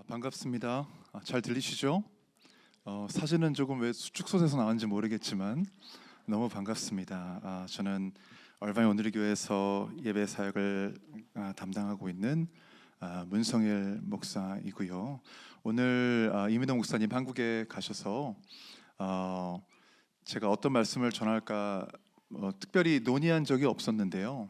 반갑습니다. 잘 들리시죠? 사진은 조금 왜 축소돼서 나왔는지 모르겠지만 너무 반갑습니다. 저는 얼바인 오늘의 교회에서 예배 사역을 담당하고 있는 문성일 목사이고요. 오늘 이민호 목사님 한국에 가셔서 제가 어떤 말씀을 전할까 특별히 논의한 적이 없었는데요.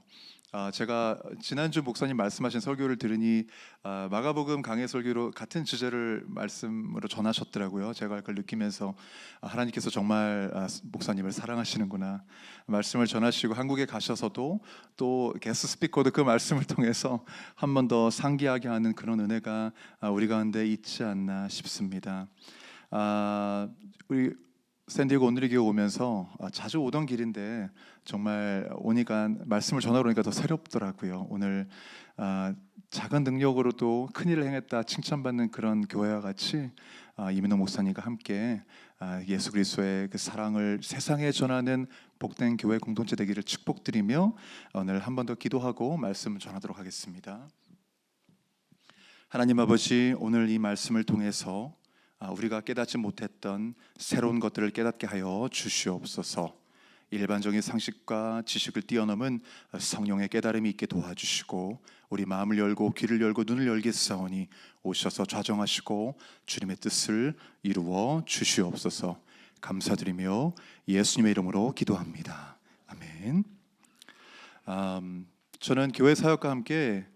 제가 지난주 목사님 말씀하신 설교를 들으니 마가복음 강해 설교로 같은 주제를 말씀으로 전하셨더라고요. 제가 그걸 느끼면서 하나님께서 정말 목사님을 사랑하시는구나, 말씀을 전하시고 한국에 가셔서도 또 게스트 스피커도 그 말씀을 통해서 한 번 더 상기하게 하는 그런 은혜가 우리 가운데 있지 않나 싶습니다. 우리 샌디에고 오늘의 교회 오면서 자주 오던 길인데 정말 오니까 말씀을 전하러 오니까 더 새롭더라고요. 오늘 작은 능력으로도 큰 일을 행했다 칭찬받는 그런 교회와 같이 이민호 목사님과 함께 예수 그리스도의 그 사랑을 세상에 전하는 복된 교회 공동체 되기를 축복드리며 오늘 한 번 더 기도하고 말씀을 전하도록 하겠습니다. 하나님 아버지, 오늘 이 말씀을 통해서 우리가 깨닫지 못했던 새로운 것들을 깨닫게 하여 주시옵소서. 일반적인 상식과 지식을 뛰어넘은 성령의 깨달음이 있게 도와주시고 우리 마음을 열고 귀를 열고 눈을 열겠사오니 오셔서 좌정하시고 주님의 뜻을 이루어 주시옵소서. 감사드리며 예수님의 이름으로 기도합니다. 아멘. 저는 교회 사역과 함께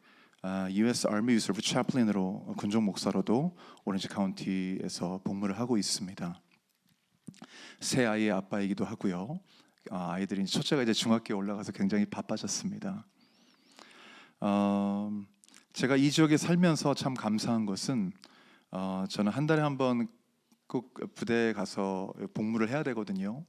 U.S. Army Reserve Chaplain으로 군종 목사로도 오렌지 카운티에서 복무를 하고 있습니다. 새 아이의 아빠이기도 하고요. 아이들이 첫째가 이제 중학교에 올라가서 굉장히 바빠졌습니다. 제가 이 지역에 살면서 참 감사한 것은 저는 한 달에 한 번 꼭 부대에 가서 복무를 해야 되거든요.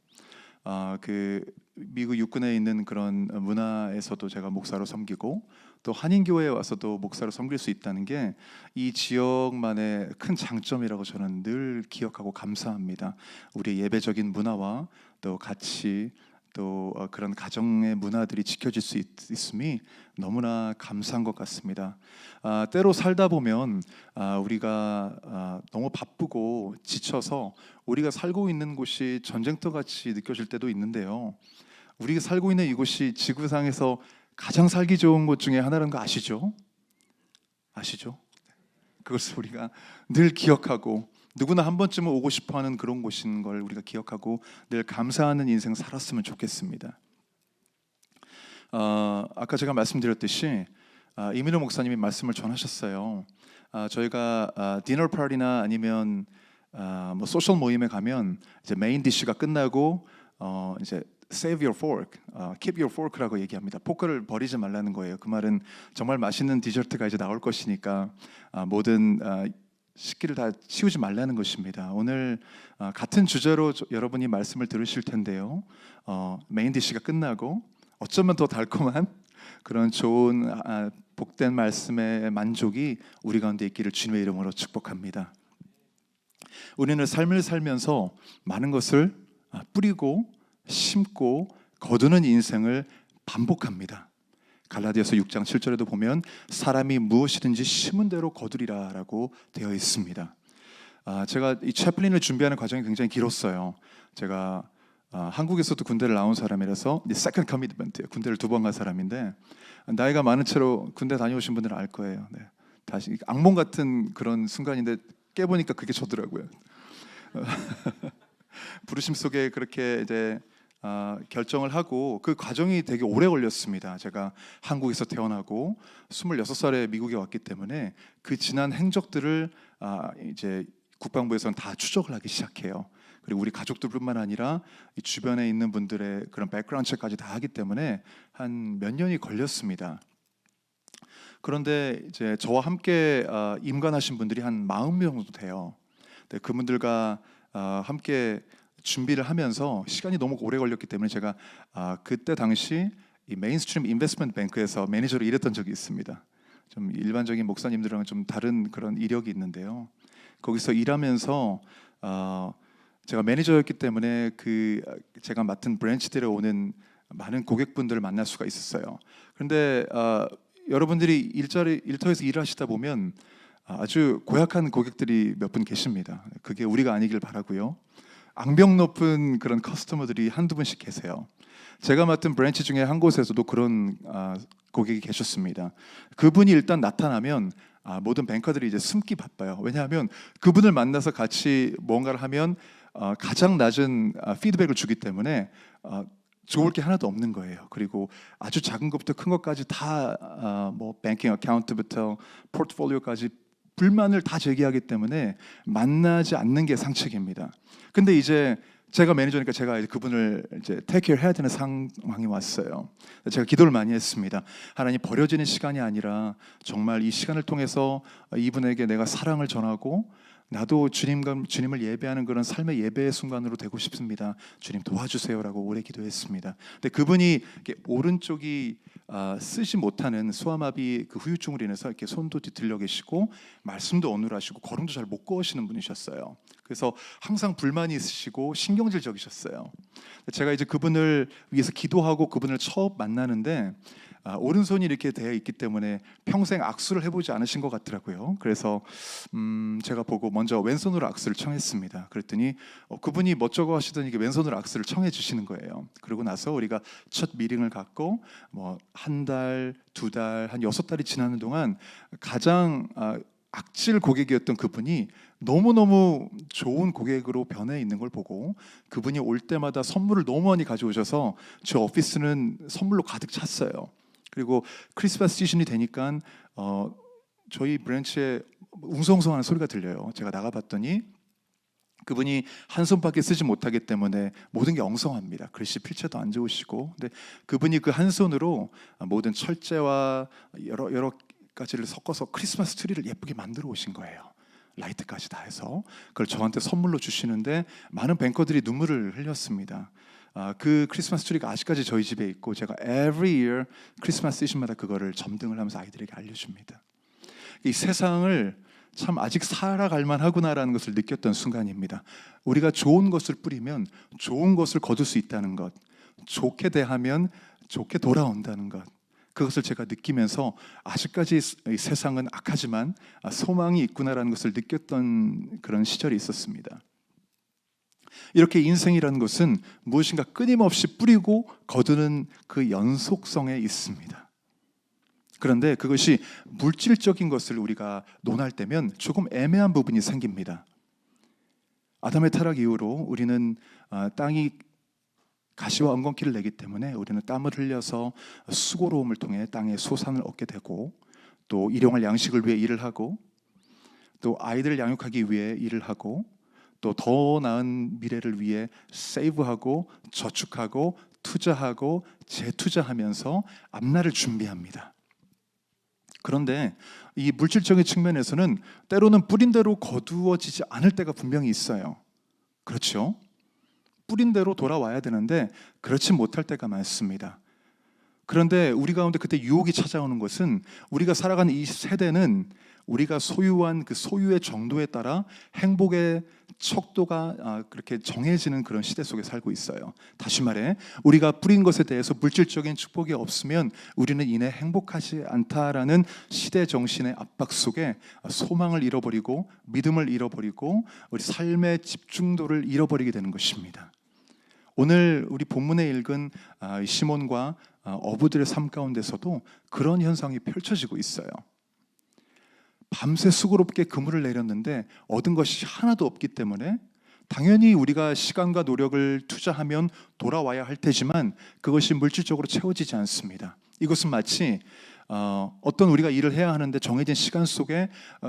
그 미국 육군에 있는 그런 문화에서도 제가 목사로 섬기고 또 한인교회에 와서도 목사로 섬길 수 있다는 게 이 지역만의 큰 장점이라고 저는 늘 기억하고 감사합니다. 우리의 예배적인 문화와 또 가치 또 그런 가정의 문화들이 지켜질 수 있음이 너무나 감사한 것 같습니다. 때로 살다 보면 우리가 너무 바쁘고 지쳐서 우리가 살고 있는 곳이 전쟁터 같이 느껴질 때도 있는데요. 우리가 살고 있는 이곳이 지구상에서 가장 살기 좋은 곳 중에 하나라는 거 아시죠? 아시죠? 그것을 우리가 늘 기억하고 누구나 한 번쯤은 오고 싶어하는 그런 곳인 걸 우리가 기억하고 늘 감사하는 인생 살았으면 좋겠습니다. 아까 제가 말씀드렸듯이 이민호 목사님이 말씀을 전하셨어요. 저희가 디너 파티나 아니면 뭐 소셜 모임에 가면 이제 메인 디쉬가 끝나고 이제 save your fork, keep your fork라고 얘기합니다. 포크를 버리지 말라는 거예요. 그 말은 정말 맛있는 디저트가 이제 나올 것이니까 모든 식기를 다 치우지 말라는 것입니다. 오늘 같은 주제로 여러분이 말씀을 들으실 텐데요. 메인 디쉬가 끝나고 어쩌면 더 달콤한 그런 좋은 복된 말씀의 만족이 우리 가운데 있기를 주님의 이름으로 축복합니다. 우리는 삶을 살면서 많은 것을 뿌리고 심고 거두는 인생을 반복합니다. 갈라디아서 6장 7절에도 보면 사람이 무엇이든지 심은 대로 거두리라라고 되어 있습니다. 제가 이 채플린을 준비하는 과정이 굉장히 길었어요. 제가 한국에서도 군대를 나온 사람이라서 second commitment, 군대를 2번 간 사람인데 나이가 많은 채로 군대 다녀오신 분들은 알 거예요. 네. 다시 악몽 같은 그런 순간인데 깨보니까 그게 저더라고요. 부르심 속에 그렇게 이제 결정을 하고 그 과정이 되게 오래 걸렸습니다. 제가 한국에서 태어나고 26살에 미국에 왔기 때문에 그 지난 행적들을 이제 국방부에서는 다 추적을 하기 시작해요. 그리고 우리 가족들뿐만 아니라 이 주변에 있는 분들의 그런 백그라운드 체크까지 다 하기 때문에 한 몇 년이 걸렸습니다. 그런데 이제 저와 함께 임관하신 분들이 한 40명 정도 돼요. 네, 그분들과 함께 준비를 하면서 시간이 너무 오래 걸렸기 때문에 제가 그때 당시 이 메인스트림 인베스트먼트 뱅크에서 매니저로 일했던 적이 있습니다. 좀 일반적인 목사님들랑은 좀 다른 그런 이력이 있는데요. 거기서 일하면서 제가 매니저였기 때문에 그 제가 맡은 브랜치들에 오는 많은 고객분들을 만날 수가 있었어요. 그런데 여러분들이 일터에서 일하시다 보면 아주 고약한 고객들이 몇 분 계십니다. 그게 우리가 아니길 바라고요. 악명 높은 그런 커스터머들이 한두 분씩 계세요. 제가 맡은 브랜치 중에 한 곳에서도 그런 고객이 계셨습니다. 그분이 일단 나타나면 모든 뱅커들이 이제 숨기 바빠요. 왜냐하면 그분을 만나서 같이 뭔가를 하면 가장 낮은 피드백을 주기 때문에 좋을 게 하나도 없는 거예요. 그리고 아주 작은 것부터 큰 것까지 다 뭐 뱅킹 어카운트부터 포트폴리오까지 불만을 다 제기하기 때문에 만나지 않는 게 상책입니다. 근데 이제 제가 매니저니까 제가 이제 그분을 이제 테이크케어 해야 되는 상황이 왔어요. 제가 기도를 많이 했습니다. 하나님, 버려지는 시간이 아니라 정말 이 시간을 통해서 이분에게 내가 사랑을 전하고 나도 주님을 예배하는 그런 삶의 예배의 순간으로 되고 싶습니다. 주님 도와주세요라고 오래 기도했습니다. 근데 그분이 오른쪽이 쓰지 못하는 소아마비 그 후유증으로 인해서 이렇게 손도 뒤틀려 계시고 말씀도 어눌하시고 걸음도 잘 못 걸으시는 분이셨어요. 그래서 항상 불만이 있으시고 신경질적이셨어요. 제가 이제 그분을 위해서 기도하고 그분을 처음 만나는데 오른손이 이렇게 되어 있기 때문에 평생 악수를 해보지 않으신 것 같더라고요. 그래서 제가 보고 먼저 왼손으로 악수를 청했습니다. 그랬더니 그분이 멋쩍어 하시더니 왼손으로 악수를 청해 주시는 거예요. 그러고 나서 우리가 첫 미팅을 갖고 뭐 한 달, 두 달, 한 6달이 지나는 동안 가장 악질 고객이었던 그분이 너무너무 좋은 고객으로 변해 있는 걸 보고 그분이 올 때마다 선물을 너무 많이 가져오셔서 제 오피스는 선물로 가득 찼어요. 그리고 크리스마스 시즌이 되니까 저희 브랜치에 웅성웅성하는 소리가 들려요. 제가 나가봤더니 그분이 한 손밖에 쓰지 못하기 때문에 모든 게 엉성합니다. 글씨 필체도 안 좋으시고, 근데 그분이 그 한 손으로 모든 철제와 여러 가지를 섞어서 크리스마스 트리를 예쁘게 만들어 오신 거예요. 라이트까지 다 해서 그걸 저한테 선물로 주시는데 많은 뱅커들이 눈물을 흘렸습니다. 그 크리스마스 트리가 아직까지 저희 집에 있고 제가 every year 크리스마스 시즌마다 그거를 점등을 하면서 아이들에게 알려줍니다. 이 세상을 참 아직 살아갈 만하구나라는 것을 느꼈던 순간입니다. 우리가 좋은 것을 뿌리면 좋은 것을 거둘 수 있다는 것, 좋게 대하면 좋게 돌아온다는 것, 그것을 제가 느끼면서 아직까지 이 세상은 악하지만 소망이 있구나라는 것을 느꼈던 그런 시절이 있었습니다. 이렇게 인생이라는 것은 무엇인가 끊임없이 뿌리고 거두는 그 연속성에 있습니다. 그런데 그것이 물질적인 것을 우리가 논할 때면 조금 애매한 부분이 생깁니다. 아담의 타락 이후로 우리는 땅이 가시와 엉겅퀴를 내기 때문에 우리는 땀을 흘려서 수고로움을 통해 땅의 소산을 얻게 되고 또 일용할 양식을 위해 일을 하고 또 아이들을 양육하기 위해 일을 하고 또 더 나은 미래를 위해 세이브하고 저축하고 투자하고 재투자하면서 앞날을 준비합니다. 그런데 이 물질적인 측면에서는 때로는 뿌린 대로 거두어지지 않을 때가 분명히 있어요. 그렇죠? 뿌린 대로 돌아와야 되는데 그렇지 못할 때가 많습니다. 그런데 우리 가운데 그때 유혹이 찾아오는 것은 우리가 살아가는 이 세대는 우리가 소유한 그 소유의 정도에 따라 행복의 척도가 그렇게 정해지는 그런 시대 속에 살고 있어요. 다시 말해 우리가 뿌린 것에 대해서 물질적인 축복이 없으면 우리는 이내 행복하지 않다라는 시대 정신의 압박 속에 소망을 잃어버리고 믿음을 잃어버리고 우리 삶의 집중도를 잃어버리게 되는 것입니다. 오늘 우리 본문에 읽은 시몬과 어부들의 삶 가운데서도 그런 현상이 펼쳐지고 있어요. 밤새 수고롭게 그물을 내렸는데 얻은 것이 하나도 없기 때문에 당연히 우리가 시간과 노력을 투자하면 돌아와야 할 테지만 그것이 물질적으로 채워지지 않습니다. 이것은 마치 어떤 우리가 일을 해야 하는데 정해진 시간 속에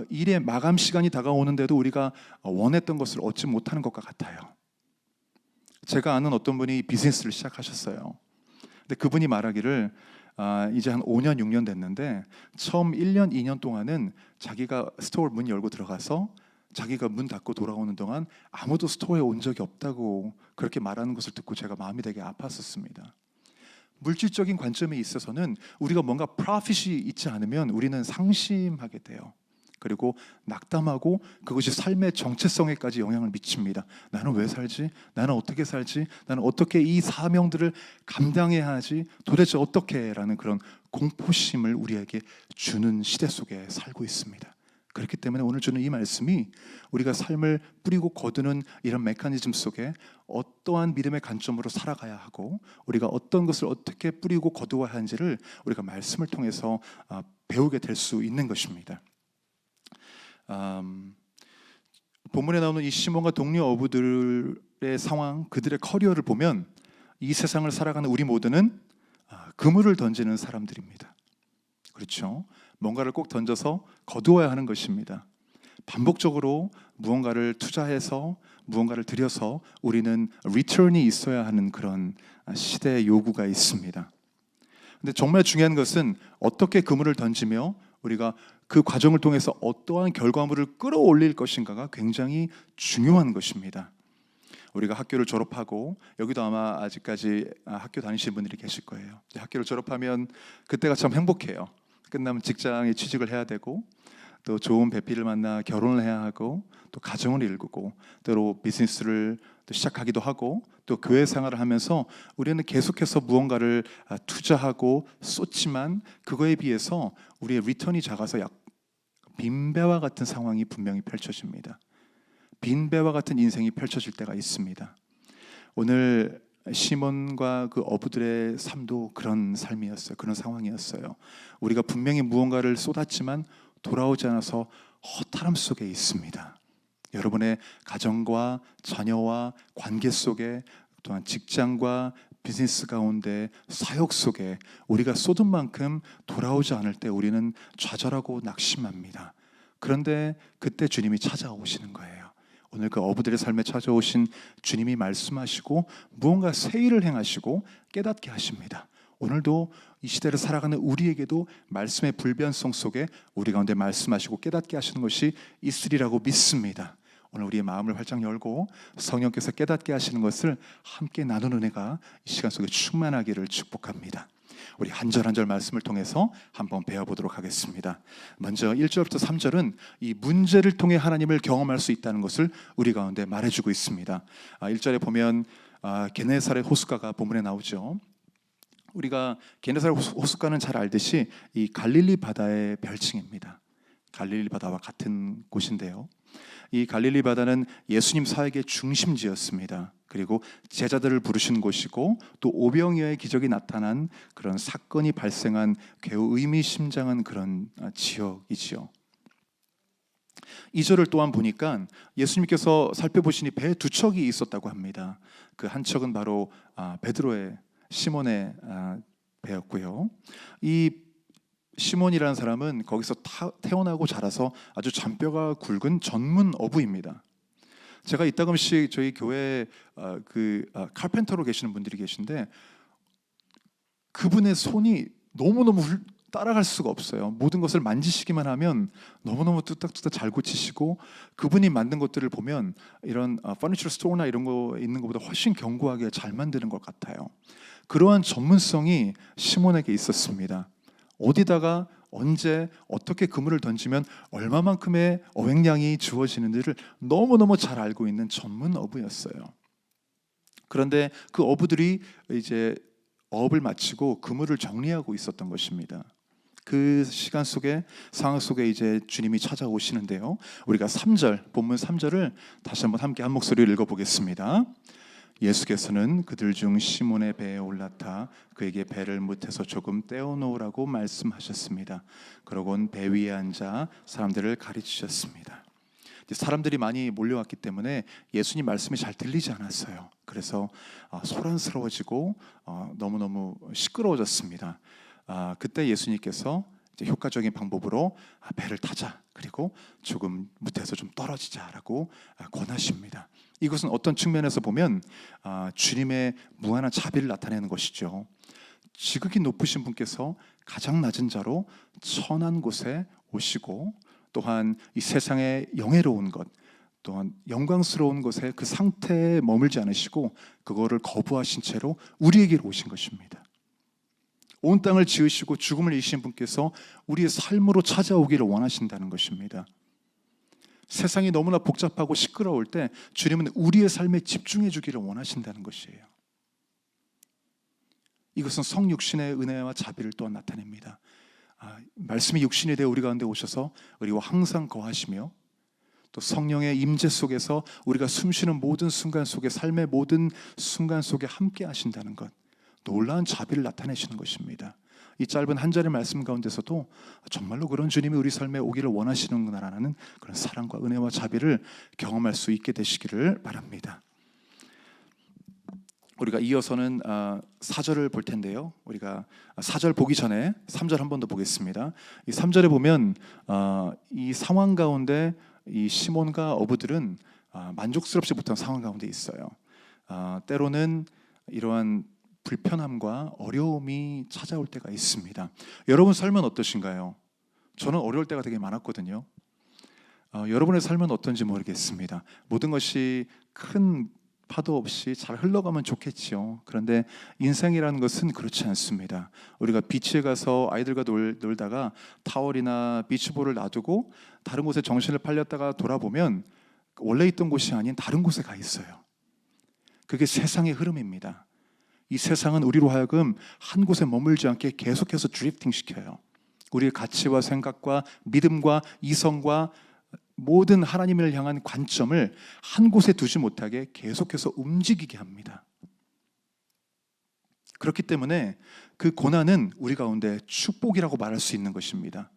일의 마감 시간이 다가오는데도 우리가 원했던 것을 얻지 못하는 것과 같아요. 제가 아는 어떤 분이 비즈니스를 시작하셨어요. 근데 그분이 말하기를 이제 한 5년, 6년 됐는데 처음 1년, 2년 동안은 자기가 스토어 문 열고 들어가서 자기가 문 닫고 돌아오는 동안 아무도 스토어에 온 적이 없다고 그렇게 말하는 것을 듣고 제가 마음이 되게 아팠었습니다. 물질적인 관점에 있어서는 우리가 뭔가 프로핏이 있지 않으면 우리는 상심하게 돼요. 그리고 낙담하고 그것이 삶의 정체성에까지 영향을 미칩니다. 나는 왜 살지? 나는 어떻게 살지? 나는 어떻게 이 사명들을 감당해야 하지? 도대체 어떻게? 라는 그런 공포심을 우리에게 주는 시대 속에 살고 있습니다. 그렇기 때문에 오늘 주는 이 말씀이 우리가 삶을 뿌리고 거두는 이런 메커니즘 속에 어떠한 믿음의 관점으로 살아가야 하고 우리가 어떤 것을 어떻게 뿌리고 거두어야 하는지를 우리가 말씀을 통해서 배우게 될 수 있는 것입니다. 본문에 나오는 이 시몬과 동료 어부들의 상황, 그들의 커리어를 보면 이 세상을 살아가는 우리 모두는 그물을 던지는 사람들입니다. 그렇죠? 뭔가를 꼭 던져서 거두어야 하는 것입니다. 반복적으로 무언가를 투자해서 무언가를 들여서 우리는 리턴이 있어야 하는 그런 시대의 요구가 있습니다. 근데 정말 중요한 것은 어떻게 그물을 던지며 우리가 그 과정을 통해서 어떠한 결과물을 끌어올릴 것인가가 굉장히 중요한 것입니다. 우리가 학교를 졸업하고 여기도 아마 아직까지 학교 다니시는 분들이 계실 거예요. 학교를 졸업하면 그때가 참 행복해요. 끝나면 직장에 취직을 해야 되고 또 좋은 배필을 만나 결혼을 해야 하고 또 가정을 이루고 때로 비즈니스를 또 시작하기도 하고 또 교회 생활을 하면서 우리는 계속해서 무언가를 투자하고 쏟지만 그거에 비해서 우리의 리턴이 작아서 빈배와 같은 상황이 분명히 펼쳐집니다. 빈배와 같은 인생이 펼쳐질 때가 있습니다. 오늘 시몬과 그 어부들의 삶도 그런 삶이었어요. 그런 상황이었어요. 우리가 분명히 무언가를 쏟았지만 돌아오지 않아서 허탈함 속에 있습니다. 여러분의 가정과 자녀와 관계 속에 또한 직장과 비즈니스 가운데 사역 속에 우리가 쏟은 만큼 돌아오지 않을 때 우리는 좌절하고 낙심합니다. 그런데 그때 주님이 찾아오시는 거예요. 오늘 그 어부들의 삶에 찾아오신 주님이 말씀하시고 무언가 새 일을 행하시고 깨닫게 하십니다. 오늘도 이 시대를 살아가는 우리에게도 말씀의 불변성 속에 우리 가운데 말씀하시고 깨닫게 하시는 것이 있으리라고 믿습니다. 오늘 우리의 마음을 활짝 열고 성령께서 깨닫게 하시는 것을 함께 나누는 은혜가 이 시간 속에 충만하기를 축복합니다. 우리 한 절 한 절 말씀을 통해서 한번 배워보도록 하겠습니다. 먼저 1절부터 3절은 이 문제를 통해 하나님을 경험할 수 있다는 것을 우리 가운데 말해주고 있습니다. 1절에 보면 게네사렛 호숫가가 본문에 나오죠. 우리가 게네사렛 호숫가는 잘 알듯이 이 갈릴리 바다의 별칭입니다. 갈릴리 바다와 같은 곳인데요. 이 갈릴리 바다는 예수님 사역의 중심지였습니다. 그리고 제자들을 부르신 곳이고 또 오병이어의 기적이 나타난 그런 사건이 발생한 매우 의미심장한 그런 지역이지요. 2절을 또한 보니까 예수님께서 살펴보시니 배에 두 척이 있었다고 합니다. 그 한 척은 바로 베드로의 시몬의 배였고요. 이 시몬이라는 사람은 거기서 태어나고 자라서 아주 잔뼈가 굵은 전문 어부입니다. 제가 이따금씩 저희 교회 칼펜터로 계시는 분들이 계신데 그분의 손이 너무너무 따라갈 수가 없어요. 모든 것을 만지시기만 하면 너무너무 뚝딱뚝딱 잘 고치시고 그분이 만든 것들을 보면 이런 퍼니처 스토어나 이런 거 있는 것보다 훨씬 견고하게 잘 만드는 것 같아요. 그러한 전문성이 시몬에게 있었습니다. 어디다가 언제 어떻게 그물을 던지면 얼마만큼의 어획량이 주어지는지를 너무너무 잘 알고 있는 전문 어부였어요. 그런데 그 어부들이 이제 어업을 마치고 그물을 정리하고 있었던 것입니다. 그 시간 속에 상황 속에 이제 주님이 찾아오시는데요. 우리가 3절 본문 3절을 다시 한번 함께 한 목소리로 읽어보겠습니다. 예수께서는 그들 중 시몬의 배에 올라타 그에게 배를 못해서 조금 떼어놓으라고 말씀하셨습니다. 그러곤 배 위에 앉아 사람들을 가르치셨습니다. 사람들이 많이 몰려왔기 때문에 예수님 말씀이 잘 들리지 않았어요. 그래서 소란스러워지고 너무너무 시끄러워졌습니다. 그때 예수님께서 이제 효과적인 방법으로 배를 타자, 그리고 조금 무태에서 좀 떨어지자라고 권하십니다. 이것은 어떤 측면에서 보면 주님의 무한한 자비를 나타내는 것이죠. 지극히 높으신 분께서 가장 낮은 자로 천한 곳에 오시고 또한 이 세상의 영예로운 것 또한 영광스러운 것에 그 상태에 머물지 않으시고 그거를 거부하신 채로 우리에게로 오신 것입니다. 온 땅을 지으시고 죽음을 이기신 분께서 우리의 삶으로 찾아오기를 원하신다는 것입니다. 세상이 너무나 복잡하고 시끄러울 때 주님은 우리의 삶에 집중해 주기를 원하신다는 것이에요. 이것은 성육신의 은혜와 자비를 또한 나타냅니다. 말씀이 육신이 되어 우리 가운데 오셔서 우리와 항상 거하시며 또 성령의 임재 속에서 우리가 숨쉬는 모든 순간 속에 삶의 모든 순간 속에 함께 하신다는 것, 놀라운 자비를 나타내시는 것입니다. 이 짧은 한 절의 말씀 가운데서도 정말로 그런 주님이 우리 삶에 오기를 원하시는구나라는 그런 사랑과 은혜와 자비를 경험할 수 있게 되시기를 바랍니다. 우리가 이어서는 4절을 볼 텐데요. 우리가 4절 보기 전에 3절 한 번 더 보겠습니다. 이 3절에 보면 이 상황 가운데 이 시몬과 어부들은 만족스럽지 못한 상황 가운데 있어요. 때로는 이러한 불편함과 어려움이 찾아올 때가 있습니다. 여러분 삶은 어떠신가요? 저는 어려울 때가 되게 많았거든요. 여러분의 삶은 어떤지 모르겠습니다. 모든 것이 큰 파도 없이 잘 흘러가면 좋겠지요. 그런데 인생이라는 것은 그렇지 않습니다. 우리가 비치에 가서 아이들과 놀다가 타월이나 비치볼을 놔두고 다른 곳에 정신을 팔렸다가 돌아보면 원래 있던 곳이 아닌 다른 곳에 가 있어요. 그게 세상의 흐름입니다. 이 세상은 우리로 하여금 한 곳에 머물지 않게 계속해서 드리프팅 시켜요. 우리의 가치와 생각과 믿음과 이성과 모든 하나님을 향한 관점을 한 곳에 두지 못하게 계속해서 움직이게 합니다. 그렇기 때문에 그 고난은 우리 가운데 축복이라고 말할 수 있는 것입니다.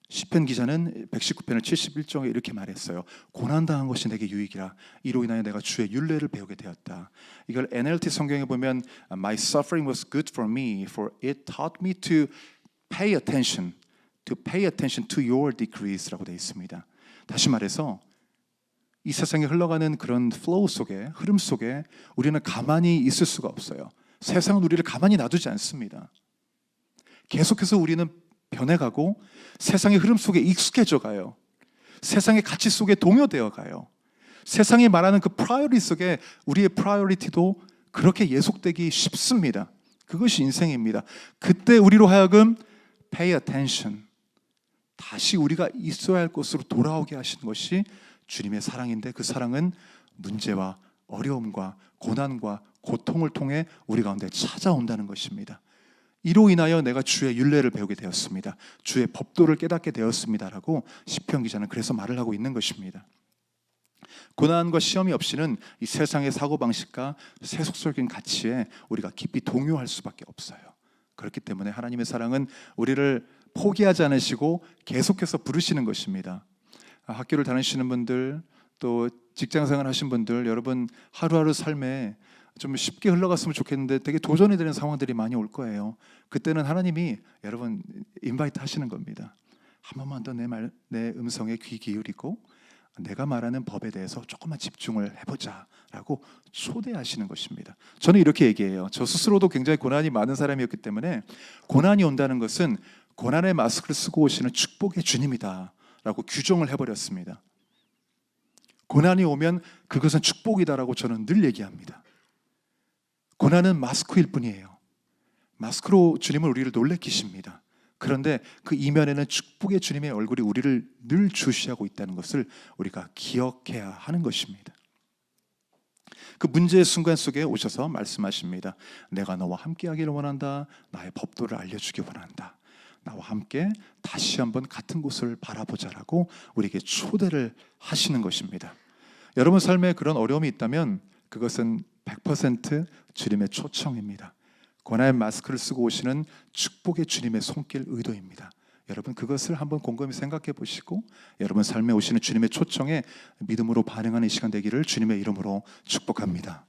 시편 기자는 119편을 71쪽에 이렇게 말했어요. 고난당한 것이 내게 유익이라. 이로 인하여 내가 주의 율례를 배우게 되었다. 이걸 NLT 성경에 보면 My suffering was good for me, for it taught me to pay attention to your decrees라고 되어 있습니다. 다시 말해서 이 세상에 흘러가는 그런 플로우 속에, 흐름 속에 우리는 가만히 있을 수가 없어요. 세상은 우리를 가만히 놔두지 않습니다. 계속해서 우리는 변해가고 세상의 흐름 속에 익숙해져 가요. 세상의 가치 속에 동요되어 가요. 세상이 말하는 그 프라이어리티 속에 우리의 프라이어리티도 그렇게 예속되기 쉽습니다. 그것이 인생입니다. 그때 우리로 하여금 pay attention, 다시 우리가 있어야 할 곳으로 돌아오게 하시는 것이 주님의 사랑인데, 그 사랑은 문제와 어려움과 고난과 고통을 통해 우리 가운데 찾아온다는 것입니다. 이로 인하여 내가 주의 율례를 배우게 되었습니다. 주의 법도를 깨닫게 되었습니다라고 시편 기자는 그래서 말을 하고 있는 것입니다. 고난과 시험이 없이는 이 세상의 사고방식과 세속적인 가치에 우리가 깊이 동요할 수밖에 없어요. 그렇기 때문에 하나님의 사랑은 우리를 포기하지 않으시고 계속해서 부르시는 것입니다. 학교를 다니시는 분들, 또 직장생활 하신 분들, 여러분 하루하루 삶에 좀 쉽게 흘러갔으면 좋겠는데 되게 도전이 되는 상황들이 많이 올 거예요. 그때는 하나님이 여러분 인바이트 하시는 겁니다. 한 번만 더 내 음성에 귀 기울이고 내가 말하는 법에 대해서 조금만 집중을 해보자 라고 초대하시는 것입니다. 저는 이렇게 얘기해요. 저 스스로도 굉장히 고난이 많은 사람이었기 때문에 고난이 온다는 것은 고난의 마스크를 쓰고 오시는 축복의 주님이다 라고 규정을 해버렸습니다. 고난이 오면 그것은 축복이다라고 저는 늘 얘기합니다. 고난은 마스크일 뿐이에요. 마스크로 주님은 우리를 놀래키십니다. 그런데 그 이면에는 축복의 주님의 얼굴이 우리를 늘 주시하고 있다는 것을 우리가 기억해야 하는 것입니다. 그 문제의 순간 속에 오셔서 말씀하십니다. 내가 너와 함께 하기를 원한다. 나의 법도를 알려주기 원한다. 나와 함께 다시 한번 같은 곳을 바라보자라고 우리에게 초대를 하시는 것입니다. 여러분 삶에 그런 어려움이 있다면 그것은 100% 주님의 초청입니다. 고난의 마스크를 쓰고 오시는 축복의 주님의 손길 의도입니다. 여러분 그것을 한번 곰곰이 생각해 보시고 여러분 삶에 오시는 주님의 초청에 믿음으로 반응하는 이 시간 되기를 주님의 이름으로 축복합니다.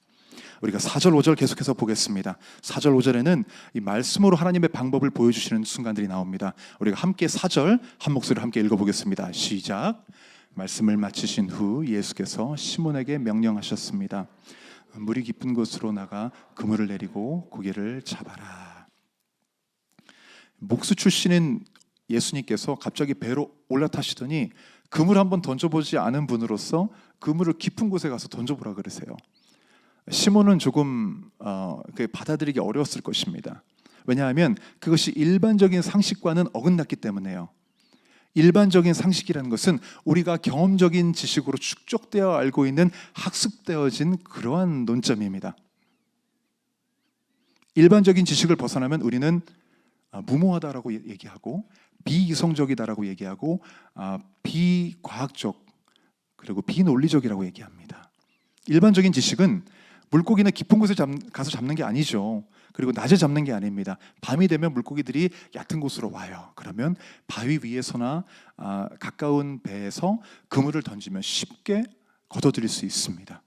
우리가 4절 5절 계속해서 보겠습니다. 4절 5절에는 이 말씀으로 하나님의 방법을 보여주시는 순간들이 나옵니다. 우리가 함께 4절 한 목소리로 함께 읽어보겠습니다. 시작. 말씀을 마치신 후 예수께서 시몬에게 명령하셨습니다. 물이 깊은 곳으로 나가 그물을 내리고 고기를 잡아라. 목수 출신인 예수님께서 갑자기 배로 올라타시더니 그물 한번 던져보지 않은 분으로서 그물을 깊은 곳에 가서 던져보라 그러세요. 시몬은 조금 받아들이기 어려웠을 것입니다. 왜냐하면 그것이 일반적인 상식과는 어긋났기 때문에요. 일반적인 상식이라는 것은 우리가 경험적인 지식으로 축적되어 알고 있는 학습되어진 그러한 논점입니다. 일반적인 지식을 벗어나면 우리는 무모하다라고 얘기하고 비이성적이다라고 얘기하고 비과학적 그리고 비논리적이라고 얘기합니다. 일반적인 지식은 물고기는 깊은 곳에 가서 잡는 게 아니죠. 그리고 낮에 잡는 게 아닙니다. 밤이 되면 물고기들이 얕은 곳으로 와요. 그러면 바위 위에서나 가까운 배에서 그물을 던지면 쉽게 걷어들일 수 있습니다.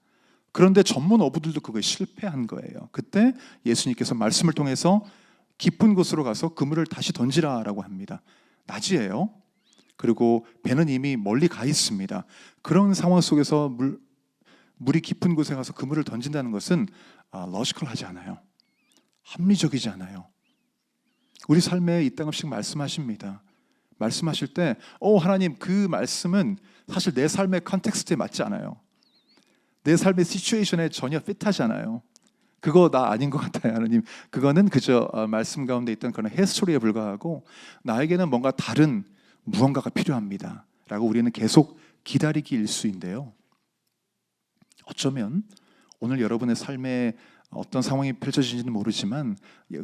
그런데 전문 어부들도 그거에 실패한 거예요. 그때 예수님께서 말씀을 통해서 깊은 곳으로 가서 그물을 다시 던지라라고 합니다. 낮이에요. 그리고 배는 이미 멀리 가 있습니다. 그런 상황 속에서 물이 깊은 곳에 가서 그물을 던진다는 것은 러지컬하지 않아요. 합리적이지 않아요. 우리 삶에 이따금씩 말씀하십니다. 말씀하실 때 하나님 그 말씀은 사실 내 삶의 컨텍스트에 맞지 않아요. 내 삶의 시츄에이션에 전혀 핏하지 않아요. 그거 나 아닌 것 같아요, 하나님. 그거는 그저 말씀 가운데 있던 그런 헤스토리에 불과하고 나에게는 뭔가 다른 무언가가 필요합니다 라고 우리는 계속 기다리기 일수인데요, 어쩌면 오늘 여러분의 삶에 어떤 상황이 펼쳐지는지는 모르지만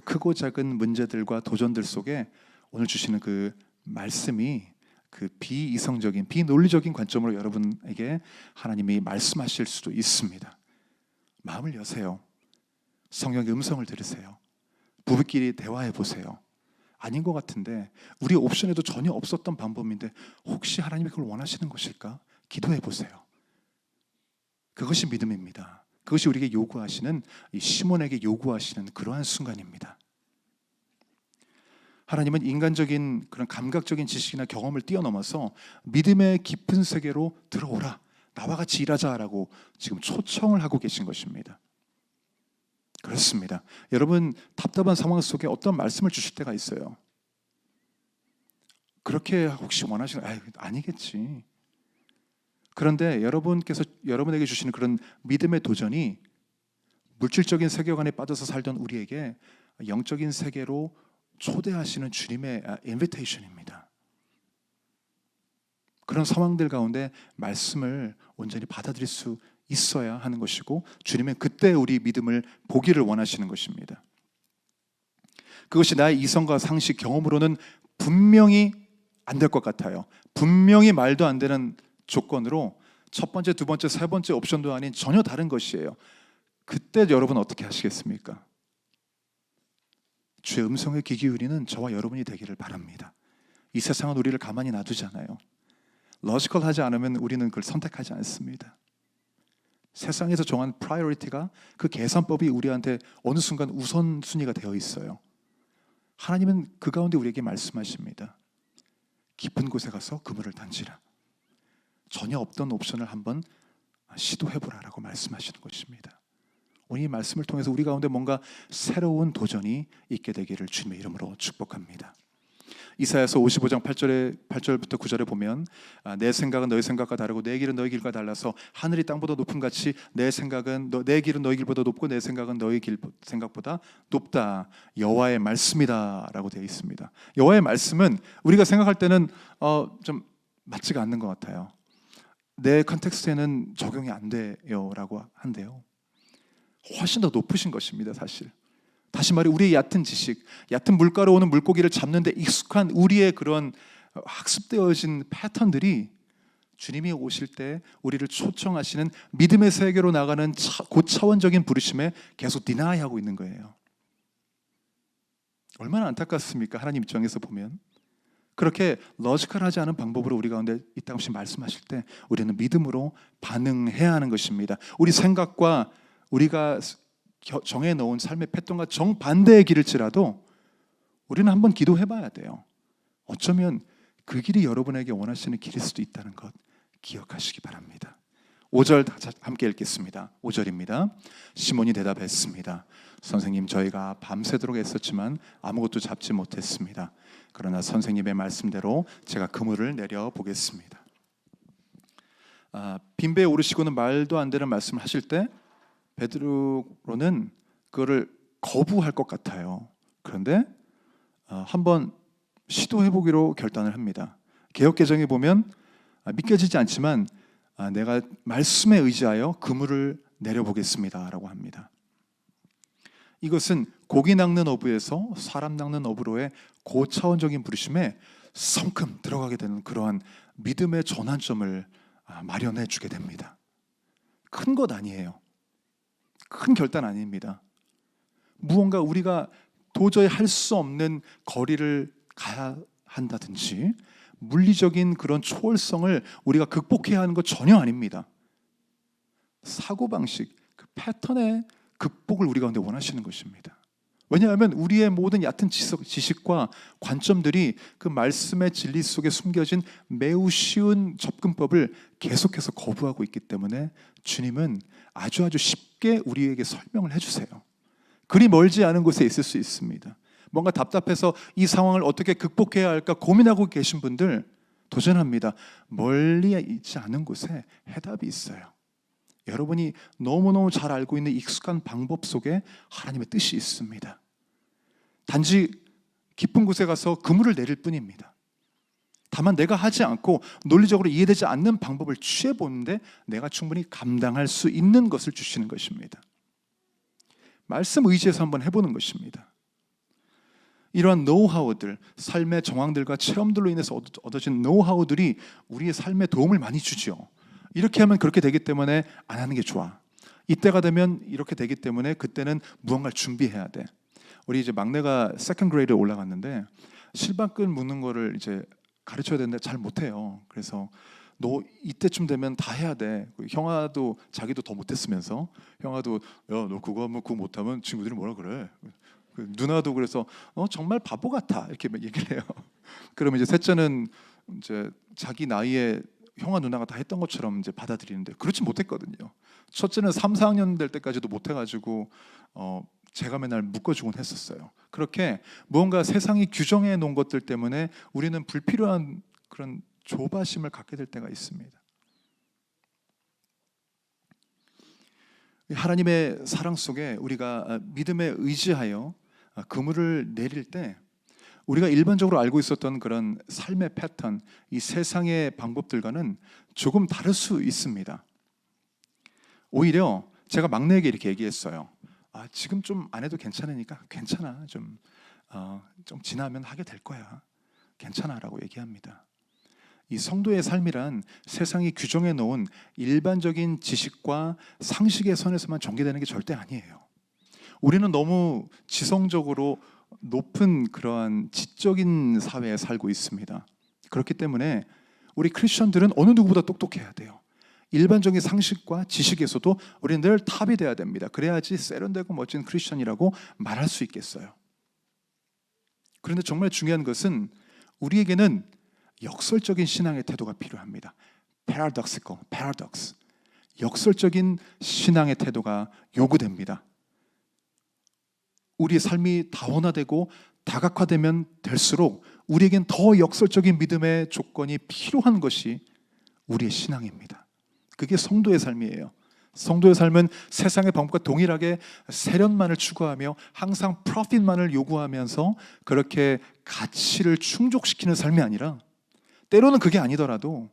크고 작은 문제들과 도전들 속에 오늘 주시는 그 말씀이 그 비이성적인 비논리적인 관점으로 여러분에게 하나님이 말씀하실 수도 있습니다. 마음을 여세요. 성령의 음성을 들으세요. 부부끼리 대화해 보세요. 아닌 것 같은데 우리 옵션에도 전혀 없었던 방법인데 혹시 하나님이 그걸 원하시는 것일까? 기도해 보세요. 그것이 믿음입니다. 그것이 우리에게 요구하시는, 이 시몬에게 요구하시는 그러한 순간입니다. 하나님은 인간적인 그런 감각적인 지식이나 경험을 뛰어넘어서 믿음의 깊은 세계로 들어오라, 나와 같이 일하자라고 지금 초청을 하고 계신 것입니다. 그렇습니다. 여러분 답답한 상황 속에 어떤 말씀을 주실 때가 있어요. 그렇게 혹시 원하시는 아니겠지. 그런데 여러분께서 여러분에게 주시는 그런 믿음의 도전이 물질적인 세계관에 빠져서 살던 우리에게 영적인 세계로 초대하시는 주님의 인비테이션입니다. 그런 상황들 가운데 말씀을 온전히 받아들일 수 있어야 하는 것이고 주님은 그때 우리 믿음을 보기를 원하시는 것입니다. 그것이 나의 이성과 상식, 경험으로는 분명히 안 될 것 같아요. 분명히 말도 안 되는 조건으로 첫 번째, 두 번째, 세 번째 옵션도 아닌 전혀 다른 것이에요. 그때 여러분 어떻게 하시겠습니까? 주의 음성에 귀 기울이는 저와 여러분이 되기를 바랍니다. 이 세상은 우리를 가만히 놔두잖아요. 러지컬하지 않으면 우리는 그걸 선택하지 않습니다. 세상에서 정한 프라이어리티가, 그 계산법이 우리한테 어느 순간 우선순위가 되어 있어요. 하나님은 그 가운데 우리에게 말씀하십니다. 깊은 곳에 가서 그물을 던지라. 전혀 없던 옵션을 한번 시도해보라라고 말씀하시는 것입니다. 오늘 이 말씀을 통해서 우리 가운데 뭔가 새로운 도전이 있게 되기를 주님의 이름으로 축복합니다. 이사야서 55장 8절부터 9절에 보면 내 생각은 너희 생각과 다르고 내 길은 너희 길과 달라서 하늘이 땅보다 높은 같이 내 길은 너희 길보다 높고 내 생각은 너희 길 생각보다 높다. 여호와의 말씀이다 라고 되어 있습니다. 여호와의 말씀은 우리가 생각할 때는 좀 맞지가 않는 것 같아요. 내 컨텍스트에는 적용이 안 돼요 라고 한대요. 훨씬 더 높으신 것입니다. 사실 다시 말해 우리의 얕은 지식, 얕은 물가로 오는 물고기를 잡는 데 익숙한 우리의 그런 학습되어진 패턴들이 주님이 오실 때 우리를 초청하시는 믿음의 세계로 나가는 고차원적인 부르심에 계속 디나이하고 있는 거예요. 얼마나 안타깝습니까? 하나님 입장에서 보면 그렇게 러지컬하지 않은 방법으로 우리 가운데 이따금씩 말씀하실 때 우리는 믿음으로 반응해야 하는 것입니다. 우리 생각과 우리가 정해놓은 삶의 패턴과 정반대의 길일지라도 우리는 한번 기도해봐야 돼요. 어쩌면 그 길이 여러분에게 원하시는 길일 수도 있다는 것 기억하시기 바랍니다. 5절 함께 읽겠습니다. 5절입니다. 시몬이 대답했습니다. 선생님, 저희가 밤새도록 애썼지만 아무것도 잡지 못했습니다. 그러나 선생님의 말씀대로 제가 그물을 내려보겠습니다. 빈배에 오르시고는 말도 안 되는 말씀을 하실 때 베드로는 그거를 거부할 것 같아요. 그런데 한번 시도해보기로 결단을 합니다. 개역개정에 보면 믿겨지지 않지만 내가 말씀에 의지하여 그물을 내려보겠습니다 라고 합니다. 이것은 고기 낚는 어부에서 사람 낚는 어부로의 고차원적인 부르심에 성큼 들어가게 되는 그러한 믿음의 전환점을 마련해 주게 됩니다. 큰 것 아니에요. 큰 결단 아닙니다. 무언가 우리가 도저히 할 수 없는 거리를 가야 한다든지 물리적인 그런 초월성을 우리가 극복해야 하는 것 전혀 아닙니다. 사고방식, 그 패턴의 극복을 우리 가운데 원하시는 것입니다. 왜냐하면 우리의 모든 얕은 지식과 관점들이 그 말씀의 진리 속에 숨겨진 매우 쉬운 접근법을 계속해서 거부하고 있기 때문에 주님은 아주 쉽게 우리에게 설명을 해주세요. 그리 멀지 않은 곳에 있을 수 있습니다. 뭔가 답답해서 이 상황을 어떻게 극복해야 할까 고민하고 계신 분들 도전합니다. 멀리 있지 않은 곳에 해답이 있어요. 여러분이 너무너무 잘 알고 있는 익숙한 방법 속에 하나님의 뜻이 있습니다. 단지 깊은 곳에 가서 그물을 내릴 뿐입니다. 다만 내가 하지 않고 논리적으로 이해되지 않는 방법을 취해보는데 내가 충분히 감당할 수 있는 것을 주시는 것입니다. 말씀 의지해서 한번 해보는 것입니다. 이러한 노하우들, 삶의 정황들과 체험들로 인해서 얻어진 노하우들이 우리의 삶에 도움을 많이 주죠. 이렇게 하면 그렇게 되기 때문에 안 하는 게 좋아. 이때가 되면 이렇게 되기 때문에 그때는 무언가를 준비해야 돼. 우리 이제 막내가 세컨드 그레이드에 올라갔는데 실밥끈 묶는 거를 이제 가르쳐야 되는데 잘 못해요. 그래서 너 이때쯤 되면 다 해야 돼. 형아도 자기도 더 못했으면서 형아도 야 너 그거 하면 그거 못하면 친구들이 뭐라 그래. 누나도 그래서 정말 바보 같아 이렇게 얘기를 해요. 그러면 이제 셋째는 이제 자기 나이에 형아 누나가 다 했던 것처럼 이제 받아들이는데 그렇지 못했거든요. 첫째는 3, 4학년 될 때까지도 못해가지고 제가 맨날 묶어주곤 했었어요. 그렇게 무언가 세상이 규정해 놓은 것들 때문에 우리는 불필요한 그런 조바심을 갖게 될 때가 있습니다. 하나님의 사랑 속에 우리가 믿음에 의지하여 그물을 내릴 때 우리가 일반적으로 알고 있었던 그런 삶의 패턴, 이 세상의 방법들과는 조금 다를 수 있습니다. 오히려 제가 막내에게 이렇게 얘기했어요. 지금 좀 안 해도 괜찮으니까 괜찮아. 좀 지나면 하게 될 거야. 괜찮아라고 얘기합니다. 이 성도의 삶이란 세상이 규정해 놓은 일반적인 지식과 상식의 선에서만 전개되는 게 절대 아니에요. 우리는 너무 지성적으로 높은 그러한 지적인 사회에 살고 있습니다. 그렇기 때문에 우리 크리스천들은 어느 누구보다 똑똑해야 돼요. 일반적인 상식과 지식에서도 우리는 늘 탑이 돼야 됩니다. 그래야지 세련되고 멋진 크리스천이라고 말할 수 있겠어요. 그런데 정말 중요한 것은 우리에게는 역설적인 신앙의 태도가 필요합니다. paradox. 역설적인 신앙의 태도가 요구됩니다. 우리의 삶이 다원화되고 다각화되면 될수록 우리에겐 더 역설적인 믿음의 조건이 필요한 것이 우리의 신앙입니다. 그게 성도의 삶이에요. 성도의 삶은 세상의 방법과 동일하게 세련만을 추구하며 항상 프로핏만을 요구하면서 그렇게 가치를 충족시키는 삶이 아니라 때로는 그게 아니더라도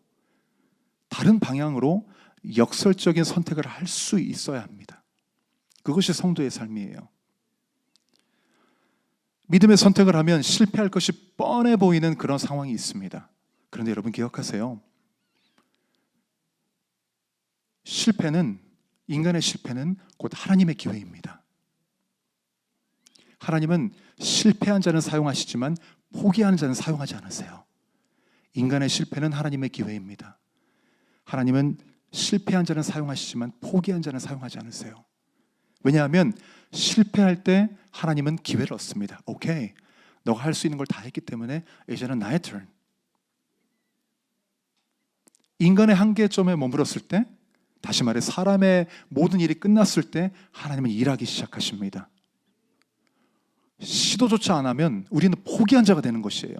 다른 방향으로 역설적인 선택을 할 수 있어야 합니다. 그것이 성도의 삶이에요. 믿음의 선택을 하면 실패할 것이 뻔해 보이는 그런 상황이 있습니다. 그런데 여러분 기억하세요. 인간의 실패는 곧 하나님의 기회입니다. 하나님은 실패한 자는 사용하시지만 포기하는 자는 사용하지 않으세요. 인간의 실패는 하나님의 기회입니다. 하나님은 실패한 자는 사용하시지만 포기한 자는 사용하지 않으세요. 왜냐하면 실패할 때 하나님은 기회를 얻습니다. 오케이, 너가 할 수 있는 걸 다 했기 때문에 이제는 나의 turn. 인간의 한계점에 머물렀을 때, 다시 말해 사람의 모든 일이 끝났을 때 하나님은 일하기 시작하십니다. 시도조차 안 하면 우리는 포기한 자가 되는 것이에요.